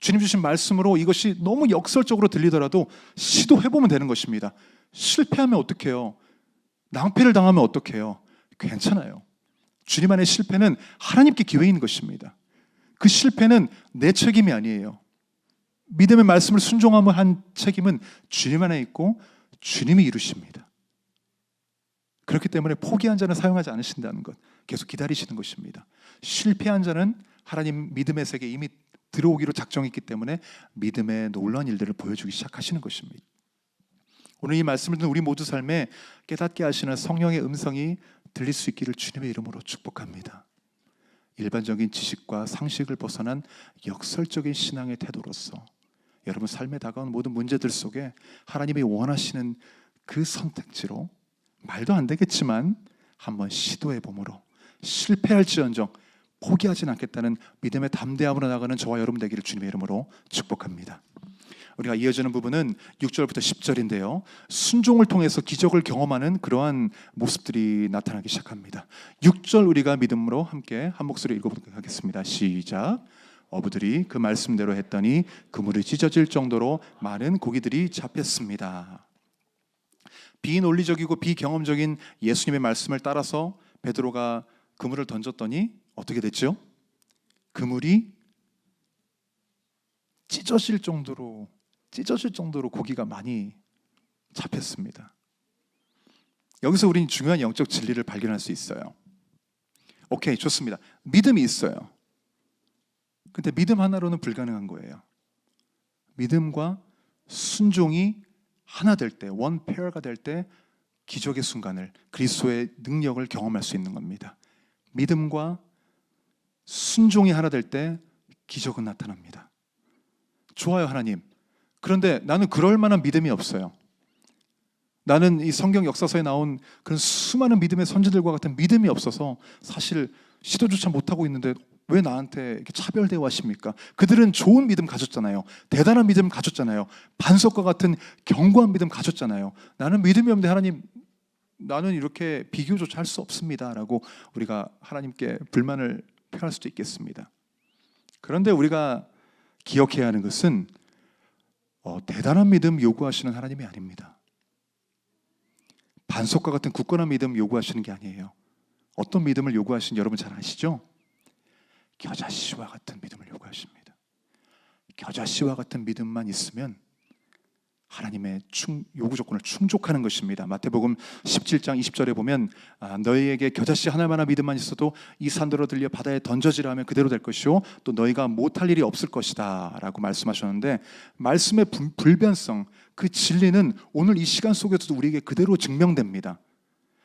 주님 주신 말씀으로 이것이 너무 역설적으로 들리더라도 시도해보면 되는 것입니다. 실패하면 어떡해요? 낭패를 당하면 어떡해요? 괜찮아요. 주님 안의 실패는 하나님께 기회인 것입니다. 그 실패는 내 책임이 아니에요. 믿음의 말씀을 순종함을 한 책임은 주님 안에 있고 주님이 이루십니다. 그렇기 때문에 포기한 자는 사용하지 않으신다는 것, 계속 기다리시는 것입니다. 실패한 자는 하나님 믿음의 세계에 이미 들어오기로 작정했기 때문에 믿음의 놀라운 일들을 보여주기 시작하시는 것입니다. 오늘 이 말씀을 듣는 우리 모두 삶에 깨닫게 하시는 성령의 음성이 들릴 수 있기를 주님의 이름으로 축복합니다. 일반적인 지식과 상식을 벗어난 역설적인 신앙의 태도로서 여러분 삶에 다가온 모든 문제들 속에 하나님이 원하시는 그 선택지로 말도 안 되겠지만 한번 시도해 봄으로 실패할지언정 포기하진 않겠다는 믿음의 담대함으로 나가는 저와 여러분 되기를 주님의 이름으로 축복합니다. 우리가 이어지는 부분은 6절부터 10절인데요. 순종을 통해서 기적을 경험하는 그러한 모습들이 나타나기 시작합니다. 6절 우리가 믿음으로 함께 한 목소리 읽어보도록 하겠습니다. 시작. 어부들이 그 말씀대로 했더니 그물이 찢어질 정도로 많은 고기들이 잡혔습니다. 비논리적이고 비경험적인 예수님의 말씀을 따라서 베드로가 그물을 던졌더니 어떻게 됐죠? 그물이 찢어질 정도로 고기가 많이 잡혔습니다. 여기서 우리는 중요한 영적 진리를 발견할 수 있어요. 오케이, 좋습니다. 믿음이 있어요. 근데 믿음 하나로는 불가능한 거예요. 믿음과 순종이 하나 될 때, 원 페어가 될 때 기적의 순간을, 그리스도의 능력을 경험할 수 있는 겁니다. 믿음과 순종이 하나 될 때 기적은 나타납니다. 좋아요, 하나님. 그런데 나는 그럴 만한 믿음이 없어요. 나는 이 성경 역사서에 나온 그런 수많은 믿음의 선지들과 같은 믿음이 없어서 사실 시도조차 못하고 있는데 왜 나한테 이렇게 차별 대우하십니까? 그들은 좋은 믿음 가졌잖아요. 대단한 믿음 가졌잖아요. 반석과 같은 견고한 믿음 가졌잖아요. 나는 믿음이 없는데 하나님, 나는 이렇게 비교조차 할 수 없습니다 라고 우리가 하나님께 불만을 표현할 수도 있겠습니다. 그런데 우리가 기억해야 하는 것은 대단한 믿음 요구하시는 하나님이 아닙니다. 반석과 같은 굳건한 믿음 요구하시는 게 아니에요. 어떤 믿음을 요구하시는지 여러분 잘 아시죠? 겨자씨와 같은 믿음을 요구하십니다. 겨자씨와 같은 믿음만 있으면 하나님의 요구 조건을 충족하는 것입니다. 마태복음 17장 20절에 보면 너희에게 겨자씨 하나만한 믿음만 있어도 이 산더러 들려 바다에 던져지라 하면 그대로 될 것이요 또 너희가 못할 일이 없을 것이다 라고 말씀하셨는데, 말씀의 불변성, 그 진리는 오늘 이 시간 속에서도 우리에게 그대로 증명됩니다.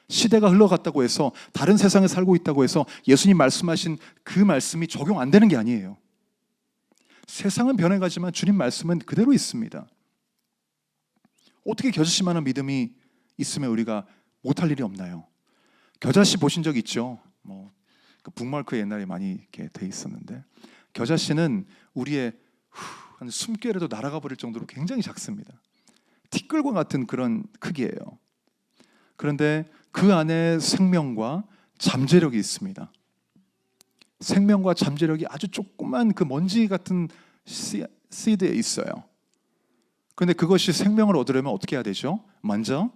시대가 흘러갔다고 해서, 다른 세상에 살고 있다고 해서 예수님 말씀하신 그 말씀이 적용 안 되는 게 아니에요. 세상은 변해가지만 주님 말씀은 그대로 있습니다. 어떻게 겨자씨만한 믿음이 있으면 우리가 못할 일이 없나요? 겨자씨 보신 적 있죠? 그 북마크 옛날에 많이 이렇게 돼 있었는데, 겨자씨는 우리의 한 숨결에도 날아가 버릴 정도로 굉장히 작습니다. 티끌과 같은 그런 크기예요. 그런데 그 안에 생명과 잠재력이 있습니다. 생명과 잠재력이 아주 조그만 그 먼지 같은 씨드에 있어요. 그런데 그것이 생명을 얻으려면 어떻게 해야 되죠? 먼저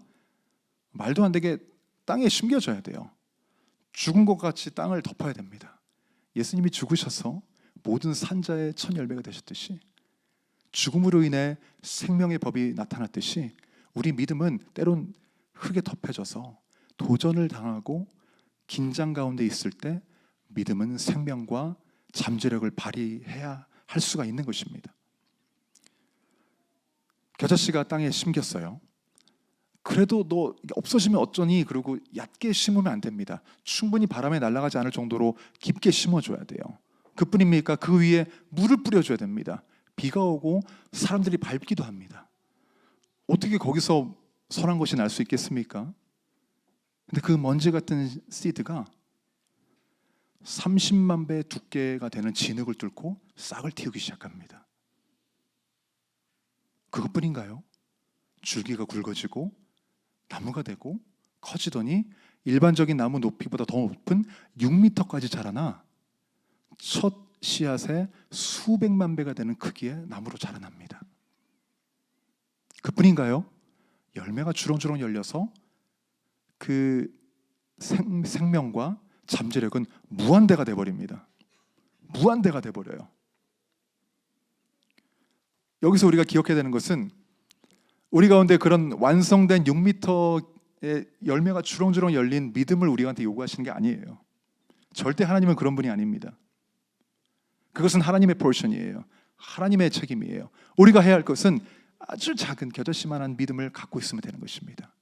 말도 안 되게 땅에 심겨져야 돼요. 죽은 것 같이 땅을 덮어야 됩니다. 예수님이 죽으셔서 모든 산자의 첫 열매가 되셨듯이, 죽음으로 인해 생명의 법이 나타났듯이, 우리 믿음은 때론 흙에 덮여져서 도전을 당하고 긴장 가운데 있을 때 믿음은 생명과 잠재력을 발휘해야 할 수가 있는 것입니다. 겨자씨가 땅에 심겼어요. 그래도 너 없어지면 어쩌니? 그리고 얕게 심으면 안 됩니다. 충분히 바람에 날아가지 않을 정도로 깊게 심어줘야 돼요. 그뿐입니까? 그 위에 물을 뿌려줘야 됩니다. 비가 오고 사람들이 밟기도 합니다. 어떻게 거기서 선한 것이 날 수 있겠습니까? 근데 그 먼지 같은 씨드가 30만 배 두께가 되는 진흙을 뚫고 싹을 틔우기 시작합니다. 그것뿐인가요? 줄기가 굵어지고 나무가 되고 커지더니 일반적인 나무 높이보다 더 높은 6m까지 자라나 첫 씨앗에 수백만 배가 되는 크기의 나무로 자라납니다. 그뿐인가요? 열매가 주렁주렁 열려서 그 생명과 잠재력은 무한대가 돼버립니다. 무한대가 돼버려요. 여기서 우리가 기억해야 되는 것은, 우리 가운데 그런 완성된 6m의 열매가 주렁주렁 열린 믿음을 우리한테 요구하시는 게 아니에요. 절대 하나님은 그런 분이 아닙니다. 그것은 하나님의 포션이에요. 하나님의 책임이에요. 우리가 해야 할 것은 아주 작은 겨자씨만한 믿음을 갖고 있으면 되는 것입니다.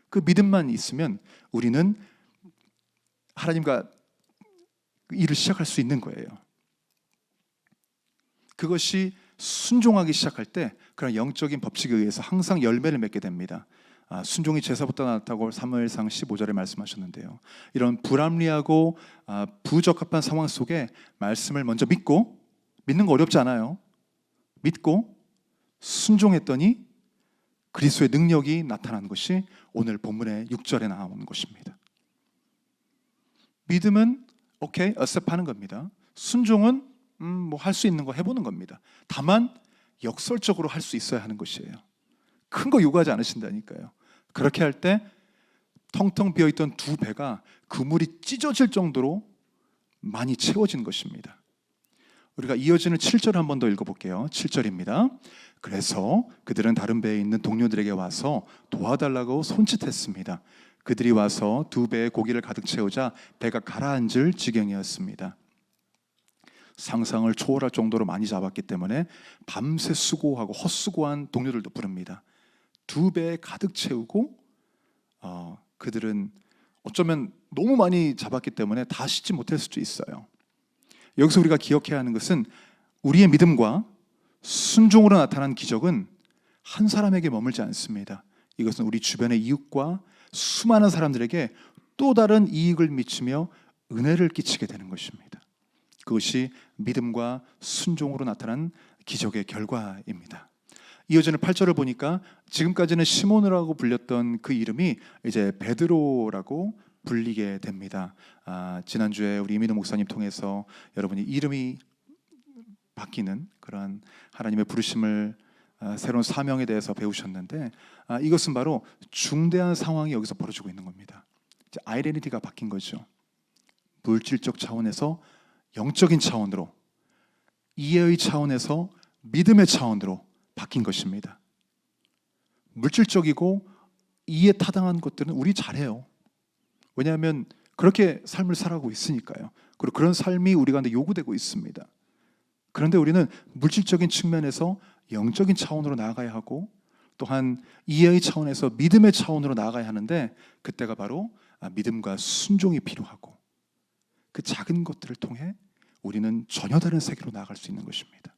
그 믿음만 있으면 우리는 하나님과 일을 시작할 수 있는 거예요. 그것이 순종하기 시작할 때 그런 영적인 법칙에 의해서 항상 열매를 맺게 됩니다. 순종이 제사부터 나타나고 사무엘상 15절에 말씀하셨는데요. 이런 불합리하고 부적합한 상황 속에 말씀을 먼저 믿는 거 어렵지 않아요. 믿고 순종했더니 그리스도의 능력이 나타난 것이 오늘 본문의 6절에 나오는 것입니다. 믿음은 오케이, accept하는 겁니다. 순종은 뭐 할 수 있는 거 해보는 겁니다. 다만 역설적으로 할 수 있어야 하는 것이에요. 큰 거 요구하지 않으신다니까요. 그렇게 할 때 텅텅 비어있던 두 배가 그물이 찢어질 정도로 많이 채워진 것입니다. 우리가 이어지는 7절 한 번 더 읽어볼게요. 7절입니다. 그래서 그들은 다른 배에 있는 동료들에게 와서 도와달라고 손짓했습니다. 그들이 와서 두 배의 고기를 가득 채우자 배가 가라앉을 지경이었습니다. 상상을 초월할 정도로 많이 잡았기 때문에 밤새 수고하고 헛수고한 동료들도 부릅니다. 두 배에 가득 채우고 그들은 어쩌면 너무 많이 잡았기 때문에 다 씻지 못할 수도 있어요. 여기서 우리가 기억해야 하는 것은 우리의 믿음과 순종으로 나타난 기적은 한 사람에게 머물지 않습니다. 이것은 우리 주변의 이웃과 수많은 사람들에게 또 다른 이익을 미치며 은혜를 끼치게 되는 것입니다. 그것이 믿음과 순종으로 나타난 기적의 결과입니다. 이어지는 8절을 보니까 지금까지는 시몬이라고 불렸던 그 이름이 이제 베드로라고 불리게 됩니다. 지난주에 우리 이민호 목사님 통해서 여러분이 이름이 바뀌는 그런 하나님의 부르심을 새로운 사명에 대해서 배우셨는데 이것은 바로 중대한 상황이 여기서 벌어지고 있는 겁니다. 이제 아이덴티티가 바뀐 거죠. 물질적 차원에서 영적인 차원으로, 이해의 차원에서 믿음의 차원으로 바뀐 것입니다. 물질적이고 이해 타당한 것들은 우리 잘해요. 왜냐하면 그렇게 삶을 살아가고 있으니까요. 그리고 그런 삶이 우리 가운데 요구되고 있습니다. 그런데 우리는 물질적인 측면에서 영적인 차원으로 나아가야 하고 또한 이해의 차원에서 믿음의 차원으로 나아가야 하는데 그때가 바로 믿음과 순종이 필요하고 그 작은 것들을 통해 우리는 전혀 다른 세계로 나아갈 수 있는 것입니다.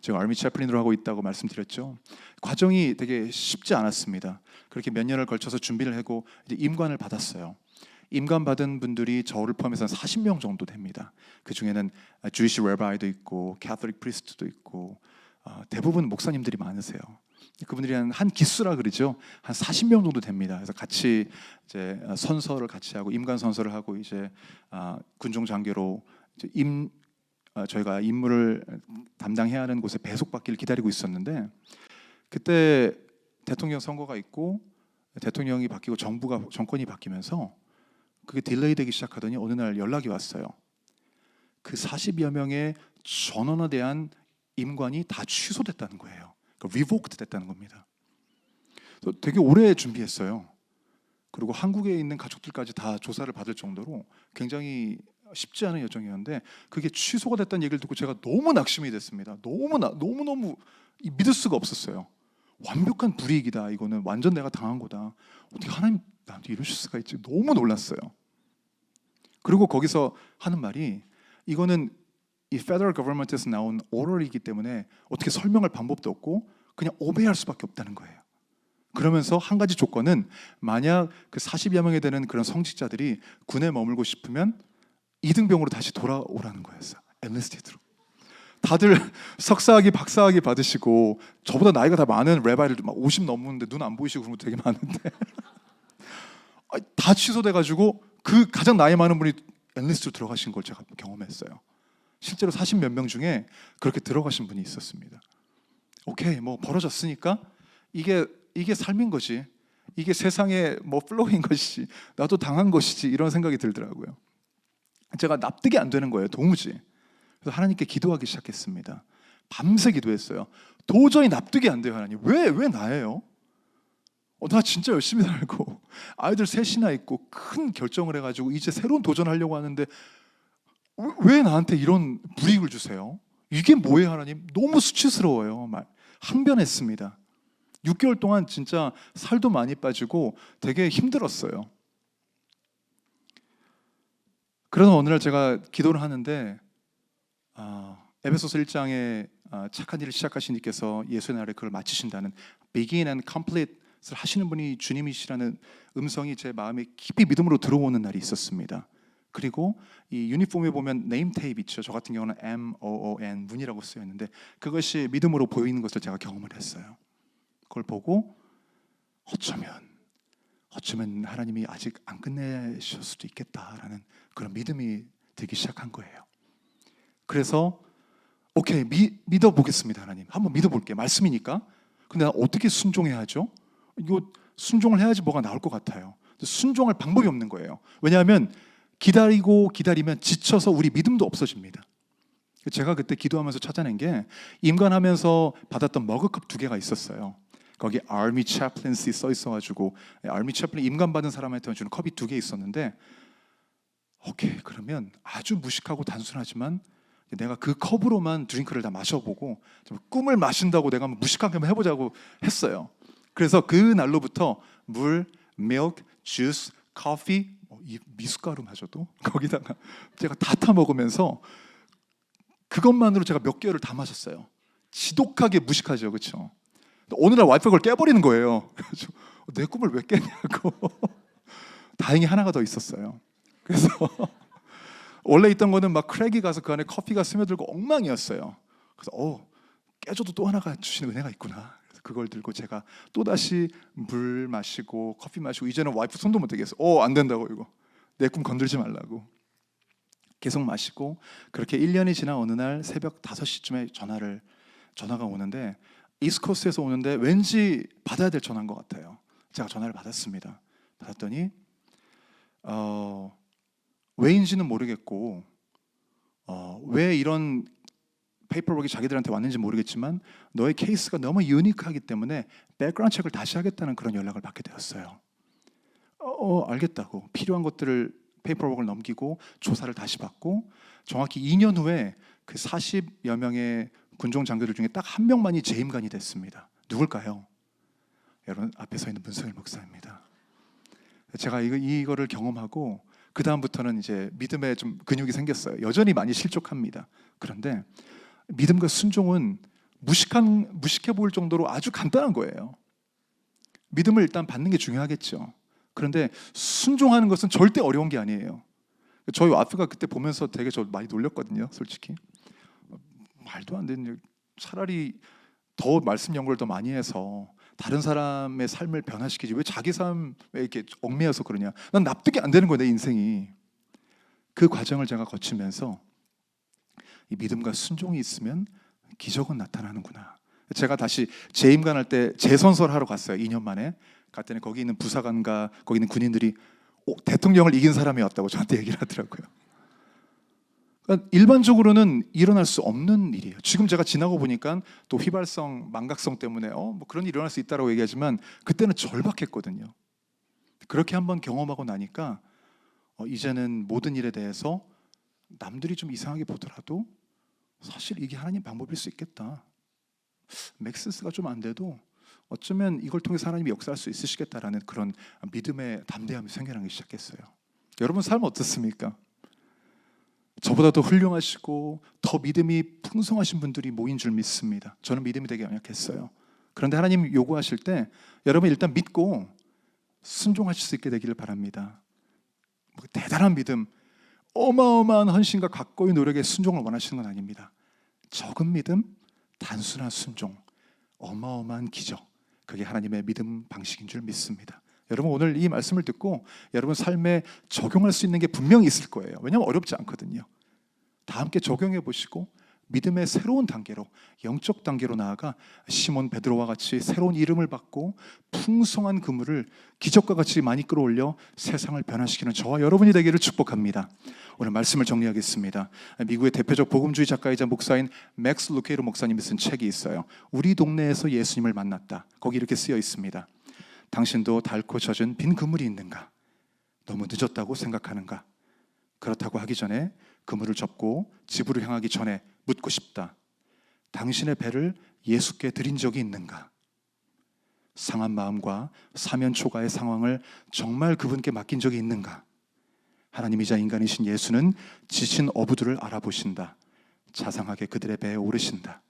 제가 아미 채플린으로 하고 있다고 말씀드렸죠. 과정이 되게 쉽지 않았습니다. 그렇게 몇 년을 걸쳐서 준비를 하고 이제 임관을 받았어요. 임관 받은 분들이 저를 포함해서 40명 정도 됩니다. 그 중에는 주이시 레바이도 있고 캐톨릭 프리스트도 있고 대부분 목사님들이 많으세요. 그분들이 한 기수라 그러죠. 한 40명 정도 됩니다. 그래서 같이 이제 선서를 같이 하고 임관 선서를 하고 이제 군종 장교로 저희가 임무를 담당해야 하는 곳에 배속받기를 기다리고 있었는데 그때 대통령 선거가 있고 대통령이 바뀌고 정권이 바뀌면서 그게 딜레이 되기 시작하더니 어느 날 연락이 왔어요. 그 40여 명의 전원에 대한 임관이 다 취소됐다는 거예요. 그러니까 revoked 됐다는 겁니다. 그래서 되게 오래 준비했어요. 그리고 한국에 있는 가족들까지 다 조사를 받을 정도로 굉장히 쉽지 않은 여정이었는데 그게 취소가 됐다는 얘기를 듣고 제가 너무 낙심이 됐습니다. 너무너무 믿을 수가 없었어요. 완벽한 불이익이다. 이거는 완전 내가 당한 거다. 어떻게 하나님 나한테 이러실 수가 있지? 너무 놀랐어요. 그리고 거기서 하는 말이 이거는 이 페더럴 거버먼트에서 나온 오더이기 때문에 어떻게 설명할 방법도 없고 그냥 오베이할 수밖에 없다는 거예요. 그러면서 한 가지 조건은 만약 그 40여 명에 되는 그런 성직자들이 군에 머물고 싶으면 이등병으로 다시 돌아오라는 거였어요. 엔리스티드로. 다들 석사학위, 박사학위 받으시고 저보다 나이가 다 많은 레바이들 막 50 넘는데 눈 안 보이시고 그런 거 되게 많은데 다 취소돼가지고 그 가장 나이 많은 분이 엔리스트로 들어가신 걸 제가 경험했어요. 실제로 40몇 명 중에 그렇게 들어가신 분이 있었습니다. 오케이, 뭐 벌어졌으니까 이게 삶인 거지. 이게 세상의 뭐 플로우인 것이지. 나도 당한 것이지. 이런 생각이 들더라고요. 제가 납득이 안 되는 거예요. 도무지. 그래서 하나님께 기도하기 시작했습니다. 밤새 기도했어요. 도저히 납득이 안 돼요. 하나님. 왜 나예요? 나 진짜 열심히 살고 아이들 셋이나 있고 큰 결정을 해가지고 이제 새로운 도전하려고 하는데 왜 나한테 이런 불이익을 주세요? 이게 뭐예요, 하나님? 너무 수치스러워요. 항변했습니다. 6개월 동안 진짜 살도 많이 빠지고 되게 힘들었어요. 그래서 어느 날 제가 기도를 하는데 에베소서 1장에 착한 일을 시작하신 이께서 예수의 날에 그걸 마치신다는 begin and complete을 하시는 분이 주님이시라는 음성이 제 마음에 깊이 믿음으로 들어오는 날이 있었습니다. 그리고 이 유니폼에 보면 네임 테이프 있죠. 저 같은 경우는 MOON 문이라고 쓰여 있는데 그것이 믿음으로 보이는 것을 제가 경험을 했어요. 그걸 보고 어쩌면 하나님이 아직 안 끝내실 수도 있겠다라는 그런 믿음이 들기 시작한 거예요. 그래서 오케이, 믿어보겠습니다. 하나님 한번 믿어볼게요. 말씀이니까. 근데 나 어떻게 순종해야 하죠? 이거 순종을 해야지 뭐가 나올 것 같아요. 순종할 방법이 없는 거예요. 왜냐하면 기다리면 지쳐서 우리 믿음도 없어집니다. 제가 그때 기도하면서 찾아낸 게 임관하면서 받았던 머그컵 2개가 있었어요. 거기 Army Chaplaincy 써 있어가지고 Army Chaplain 임관 받은 사람한테 주는 컵이 2개 있었는데 오케이, 그러면 아주 무식하고 단순하지만 내가 그 컵으로만 드링크를 다 마셔보고 꿈을 마신다고 내가 한번 무식하게 한번 해보자고 했어요. 그래서 그 날로부터 물, milk, juice, coffee, 이 미숫가루 마셔도 거기다가 제가 다 타먹으면서 그것만으로 제가 몇 개월을 다 마셨어요. 지독하게 무식하죠, 그렇죠? 어느 날 와이프가 그걸 깨버리는 거예요. 그래서 내 꿈을 왜 깨냐고. 다행히 하나가 더 있었어요. 그래서 원래 있던 거는 막 크랙이 가서 그 안에 커피가 스며들고 엉망이었어요. 그래서 깨줘도 또 하나가 주시는 은혜가 있구나. 그래서 그걸 들고 제가 또 다시 물 마시고 커피 마시고 이제는 와이프 손도 못 대겠어. 안 된다고 이거. 내 꿈 건들지 말라고. 계속 마시고 그렇게 1년이 지나 어느 날 새벽 5시쯤에 전화가 오는데 이스코스트에서 오는데 왠지 받아야 될 전화인 것 같아요. 제가 전화를 받았습니다. 받았더니 왜인지는 모르겠고 왜 이런 페이퍼워크가 자기들한테 왔는지 모르겠지만 너의 케이스가 너무 유니크하기 때문에 백그라운드 체크를 다시 하겠다는 그런 연락을 받게 되었어요. 알겠다고 필요한 것들을 페이퍼워크를 넘기고 조사를 다시 받고 정확히 2년 후에 그 40여 명의 군종 장교들 중에 딱 한 명만이 재임관이 됐습니다. 누굴까요? 여러분 앞에 서 있는 문성일 목사입니다. 제가 이거를 경험하고 그 다음부터는 이제 믿음에 좀 근육이 생겼어요. 여전히 많이 실족합니다. 그런데 믿음과 순종은 무식해 보일 정도로 아주 간단한 거예요. 믿음을 일단 받는 게 중요하겠죠. 그런데 순종하는 것은 절대 어려운 게 아니에요. 저희 와이프가 그때 보면서 되게 저 많이 놀렸거든요. 솔직히 말도 안 되는, 차라리 더 말씀 연구를 더 많이 해서 다른 사람의 삶을 변화시키지 왜 자기 삶에 이렇게 얽매여서 그러냐. 난 납득이 안 되는 거예요, 내 인생이. 그 과정을 제가 거치면서 이 믿음과 순종이 있으면 기적은 나타나는구나. 제가 다시 재임관할 때 재선설하러 갔어요. 2년 만에 갔더니 거기 있는 부사관과 거기 있는 군인들이 대통령을 이긴 사람이 왔다고 저한테 얘기를 하더라고요. 그러니까 일반적으로는 일어날 수 없는 일이에요. 지금 제가 지나고 보니까 또 휘발성, 망각성 때문에 뭐 그런 일이 일어날 수 있다고 얘기하지만 그때는 절박했거든요. 그렇게 한번 경험하고 나니까 이제는 모든 일에 대해서 남들이 좀 이상하게 보더라도 사실 이게 하나님 방법일 수 있겠다. 맥센스가 좀 안 돼도 어쩌면 이걸 통해서 하나님이 역사할 수 있으시겠다라는 그런 믿음의 담대함이 생겨나기 시작했어요. 여러분 삶 어떻습니까? 저보다 더 훌륭하시고 더 믿음이 풍성하신 분들이 모인 줄 믿습니다. 저는 믿음이 되게 연약했어요. 그런데 하나님 요구하실 때 여러분 일단 믿고 순종하실 수 있게 되기를 바랍니다. 대단한 믿음, 어마어마한 헌신과 각고의 노력에 순종을 원하시는 건 아닙니다. 적은 믿음, 단순한 순종, 어마어마한 기적, 그게 하나님의 믿음 방식인 줄 믿습니다. 여러분 오늘 이 말씀을 듣고 여러분 삶에 적용할 수 있는 게 분명히 있을 거예요. 왜냐하면 어렵지 않거든요. 다 함께 적용해 보시고 믿음의 새로운 단계로, 영적 단계로 나아가 시몬 베드로와 같이 새로운 이름을 받고 풍성한 그물을 기적과 같이 많이 끌어올려 세상을 변화시키는 저와 여러분이 되기를 축복합니다. 오늘 말씀을 정리하겠습니다. 미국의 대표적 복음주의 작가이자 목사인 맥스 루케이로 목사님이 쓴 책이 있어요. 우리 동네에서 예수님을 만났다. 거기 이렇게 쓰여 있습니다. 당신도 닳고 젖은 빈 그물이 있는가? 너무 늦었다고 생각하는가? 그렇다고 하기 전에 그물을 접고 집으로 향하기 전에 묻고 싶다. 당신의 배를 예수께 드린 적이 있는가? 상한 마음과 사면 초가의 상황을 정말 그분께 맡긴 적이 있는가? 하나님이자 인간이신 예수는 지친 어부들을 알아보신다. 자상하게 그들의 배에 오르신다.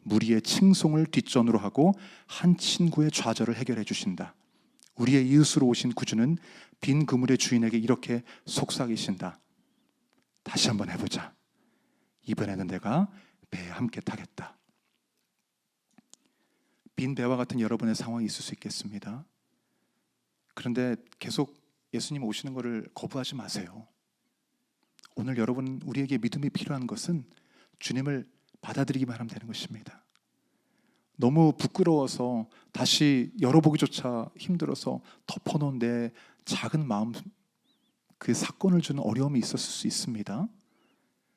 무리의 칭송을 뒷전으로 하고 한 친구의 좌절을 해결해 주신다. 우리의 이웃으로 오신 구주는 빈 그물의 주인에게 이렇게 속삭이신다. 다시 한번 해보자. 이번에는 내가 배에 함께 타겠다. 빈 배와 같은 여러분의 상황이 있을 수 있겠습니다. 그런데 계속 예수님 오시는 것을 거부하지 마세요. 오늘 여러분, 우리에게 믿음이 필요한 것은 주님을 받아들이기만 하면 되는 것입니다. 너무 부끄러워서 다시 열어보기조차 힘들어서 덮어놓은 내 작은 마음, 그 사건을 주는 어려움이 있었을 수 있습니다.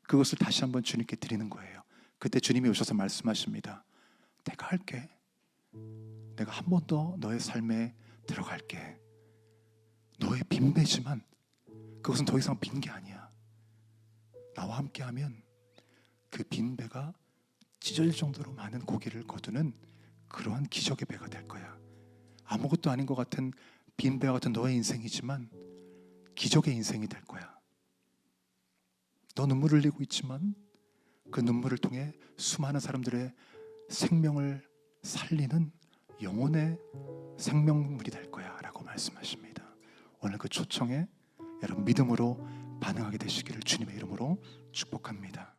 그것을 다시 한번 주님께 드리는 거예요. 그때 주님이 오셔서 말씀하십니다. 내가 할게. 내가 한 번 더 너의 삶에 들어갈게. 너의 빈배지만 그것은 더 이상 빈 게 아니야. 나와 함께하면 그 빈 배가 찢어질 정도로 많은 고기를 거두는 그러한 기적의 배가 될 거야. 아무것도 아닌 것 같은 빈 배와 같은 너의 인생이지만 기적의 인생이 될 거야. 너 눈물을 흘리고 있지만 그 눈물을 통해 수많은 사람들의 생명을 살리는 영혼의 생명물이 될 거야 라고 말씀하십니다. 오늘 그 초청에 여러분 믿음으로 반응하게 되시기를 주님의 이름으로 축복합니다.